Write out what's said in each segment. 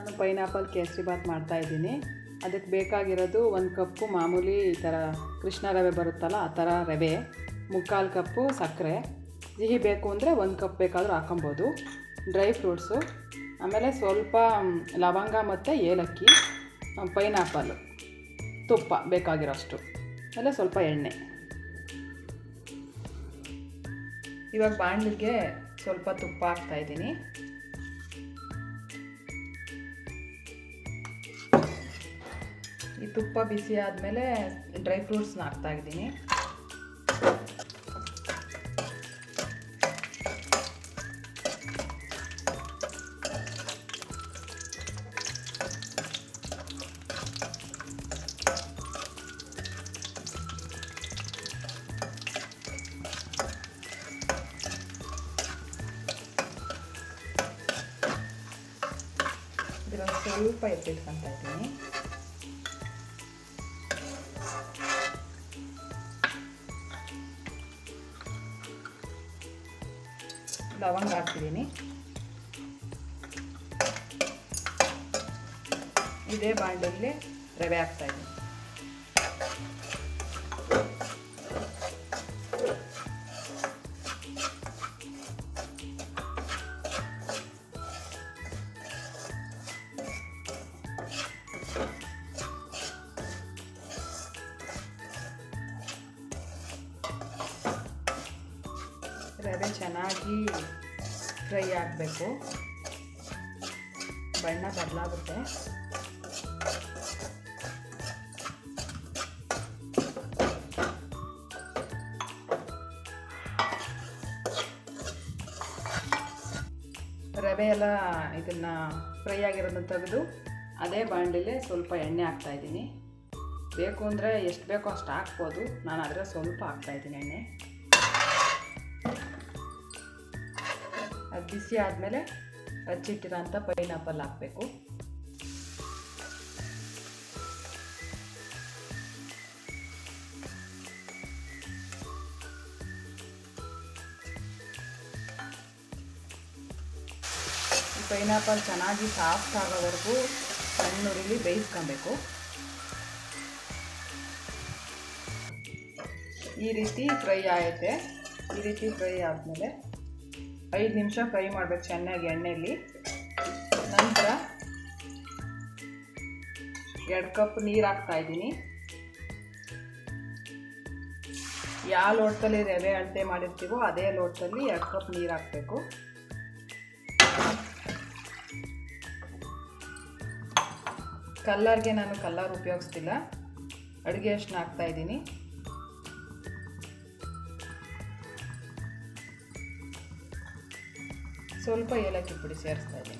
ನಾನು ಪೈನಾಪಲ್ ಕೇಸರಿ ಬಾತ್ ಮಾಡ್ತಾಯಿದ್ದೀನಿ. ಅದಕ್ಕೆ ಬೇಕಾಗಿರೋದು 1 ಕಪ್ಪು ಮಾಮೂಲಿ ಈ ಥರ ಕೃಷ್ಣ ರವೆ ಬರುತ್ತಲ್ಲ ಆ ಥರ ರವೆ, 3/4 ಕಪ್ಪು ಸಕ್ಕರೆ, ಸಿಹಿ ಬೇಕು ಅಂದರೆ 1 ಕಪ್ ಬೇಕಾದರೂ ಹಾಕೊಬೋದು, ಡ್ರೈ ಫ್ರೂಟ್ಸು, ಆಮೇಲೆ ಸ್ವಲ್ಪ ಲವಂಗ ಮತ್ತು ಏಲಕ್ಕಿ, ಪೈನಾಪಲ್ಲು, ತುಪ್ಪ ಬೇಕಾಗಿರೋಷ್ಟು, ಆಮೇಲೆ ಸ್ವಲ್ಪ ಎಣ್ಣೆ. ಇವಾಗ ಬಾಣಲಿಗೆ ಸ್ವಲ್ಪ ತುಪ್ಪ ಹಾಕ್ತಾಯಿದ್ದೀನಿ. ಈ ತುಪ್ಪ ಬಿಸಿ ಆದಮೇಲೆ ಡ್ರೈ ಫ್ರೂಟ್ಸ್ನ ಹಾಕ್ತಾಯಿದ್ದೀನಿ. ಇದರಲ್ಲಿ ಸ್ವಲ್ಪ ಎತ್ತಿಟ್ಕೊತಾ ಇದ್ದೀನಿ. ಲವಂಗ ಹಾಕ್ತಿದ್ದೀನಿ. ಇದೇ ಬಾಣಲೆಯಲ್ಲಿ ರವೆ ಹಾಕ್ತಾಯಿದ್ದೀನಿ. ರವೆ ಚೆನ್ನಾಗಿ ಫ್ರೈ ಆಗಬೇಕು, ಬಣ್ಣ ಬದಲಾಗುತ್ತೆ. ರವೆ ಎಲ್ಲ ಇದನ್ನು ಫ್ರೈ ಆಗಿರೋದನ್ನ ತೆಗೆದು ಅದೇ ಬಾಣಲೆಯಲ್ಲಿ ಸ್ವಲ್ಪ ಎಣ್ಣೆ ಹಾಕ್ತಾಯಿದ್ದೀನಿ. ಬೇಕು ಅಂದರೆ ಎಷ್ಟು ಬೇಕೋ ಅಷ್ಟು ಹಾಕ್ಬೋದು, ನಾನು ಅದರ ಸ್ವಲ್ಪ ಹಾಕ್ತಾಯಿದ್ದೀನಿ ಎಣ್ಣೆ. ಅದು ಬಿಸಿ ಆದಮೇಲೆ ಹಚ್ಚಿಟ್ಟಿರೋಂಥ ಪೈನಾಪಲ್ ಹಾಕಬೇಕು. ಈ ಪೈನಾಪಲ್ ಚೆನ್ನಾಗಿ ಸಾಫ್ಟ್ ಆಗೋವರೆಗೂ ಸಣ್ಣ ಉರಿಲಿ ಬೇಯಿಸ್ಕೊಬೇಕು. ಈ ರೀತಿ ಫ್ರೈ ಆಗುತ್ತೆ. ಈ ರೀತಿ ಫ್ರೈ ಆದಮೇಲೆ 5 ನಿಮಿಷ ಫ್ರೈ ಮಾಡಬೇಕು ಚೆನ್ನಾಗಿ ಎಣ್ಣೆಯಲ್ಲಿ. ನಂತರ 2 ಕಪ್ ನೀರು ಹಾಕ್ತಾಯಿದ್ದೀನಿ. ಯಾವ ಲೋಟದಲ್ಲಿ ರವೆ ಅಳತೆ ಮಾಡಿರ್ತೀವೋ ಅದೇ ಲೋಟದಲ್ಲಿ 2 ಕಪ್ ನೀರು ಹಾಕಬೇಕು. ಕಲ್ಲರ್ಗೆ ನಾನು ಕಲ್ಲರ್ ಉಪಯೋಗಿಸ್ತಿಲ್ಲ, ಅಡುಗೆ ಅರಿಶಿನ ಹಾಕ್ತಾಯಿದ್ದೀನಿ. ಸ್ವಲ್ಪ ಏಲಕ್ಕಿ ಪುಡಿ ಸೇರಿಸ್ತಾ ಇದ್ದೀನಿ.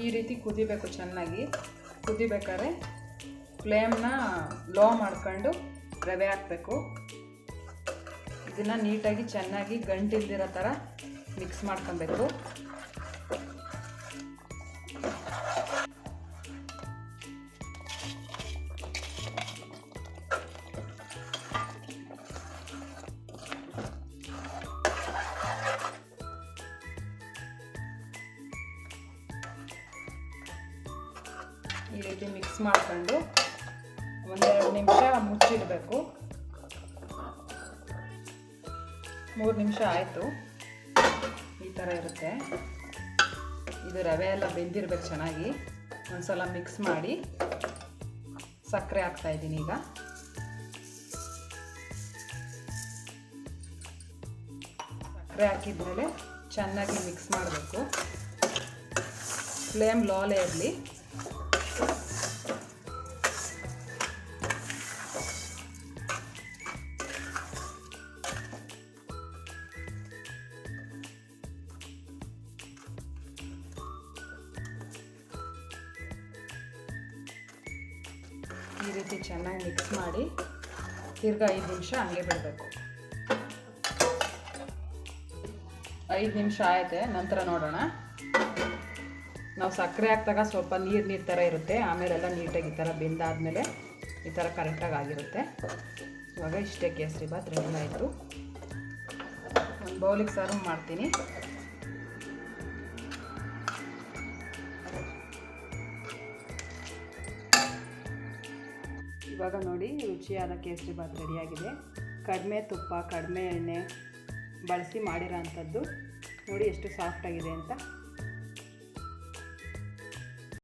ಈ ರೀತಿ ಕುದಿಬೇಕು ಚೆನ್ನಾಗಿ. ಕುದಿಬೇಕಾದ್ರೆ ಫ್ಲೇಮ್ನ ಲೋ ಮಾಡ್ಕೊಂಡು ರವೆ ಹಾಕಬೇಕು. ಇದನ್ನು ನೀಟಾಗಿ ಚೆನ್ನಾಗಿ ಗಂಟಿಲ್ದಿರೋ ಥರ ಮಿಕ್ಸ್ ಮಾಡ್ಕೊಬೇಕು. ಈ ರೀತಿ ಮಿಕ್ಸ್ ಮಾಡ್ಕೊಂಡು 1-2 ನಿಮಿಷ ಮುಚ್ಚಿಡಬೇಕು. 3 ನಿಮಿಷ ಆಯಿತು. ಈ ಥರ ಇರುತ್ತೆ. ಇದು ರವೆ ಎಲ್ಲ ಬೆಂದಿರ್ಬೇಕು ಚೆನ್ನಾಗಿ. ಒಂದ್ಸಲ ಮಿಕ್ಸ್ ಮಾಡಿ ಸಕ್ಕರೆ ಹಾಕ್ತಾಯಿದ್ದೀನಿ. ಈಗ ಸಕ್ಕರೆ ಹಾಕಿದ್ಮೇಲೆ ಚೆನ್ನಾಗಿ ಮಿಕ್ಸ್ ಮಾಡಬೇಕು. ಫ್ಲೇಮ್ ಲೋಲೇ ಇರಲಿ. ಈ ರೀತಿ ಚೆನ್ನಾಗಿ ಮಿಕ್ಸ್ ಮಾಡಿ ತಿರ್ಗಾ 5 ನಿಮಿಷ ಹಂಗೆ ಬಿಡಬೇಕು. 5 ನಿಮಿಷ ಆಯಿತೆ. ನಂತರ ನೋಡೋಣ. ನಾವು ಸಕ್ಕರೆ ಹಾಕಿದಾಗ ಸ್ವಲ್ಪ ನೀರು ಥರ ಇರುತ್ತೆ, ಆಮೇಲೆಲ್ಲ ನೀಟಾಗಿ ಈ ಥರ ಬೆಂದಾದಮೇಲೆ ಈ ಥರ ಕರೆಕ್ಟಾಗಿ ಆಗಿರುತ್ತೆ. ಇವಾಗ ಇಷ್ಟೇ ಕೇಸರಿ ಬಾತ್ ರೆಡಿ ಆಯಿತು. ಒಂದು ಬೌಲಿಗೆ ಸರ್ವ್ ಮಾಡ್ತೀನಿ. ಇವಾಗ ನೋಡಿ ರುಚಿಯಾದ ಕೇಸರಿ ಬಾತ್ ರೆಡಿಯಾಗಿದೆ. ಕಡಿಮೆ ತುಪ್ಪ ಕಡಿಮೆ ಎಣ್ಣೆ ಬಳಸಿ ಮಾಡಿರೋ ಅಂಥದ್ದು. ನೋಡಿ ಎಷ್ಟು ಸಾಫ್ಟಾಗಿದೆ ಅಂತ.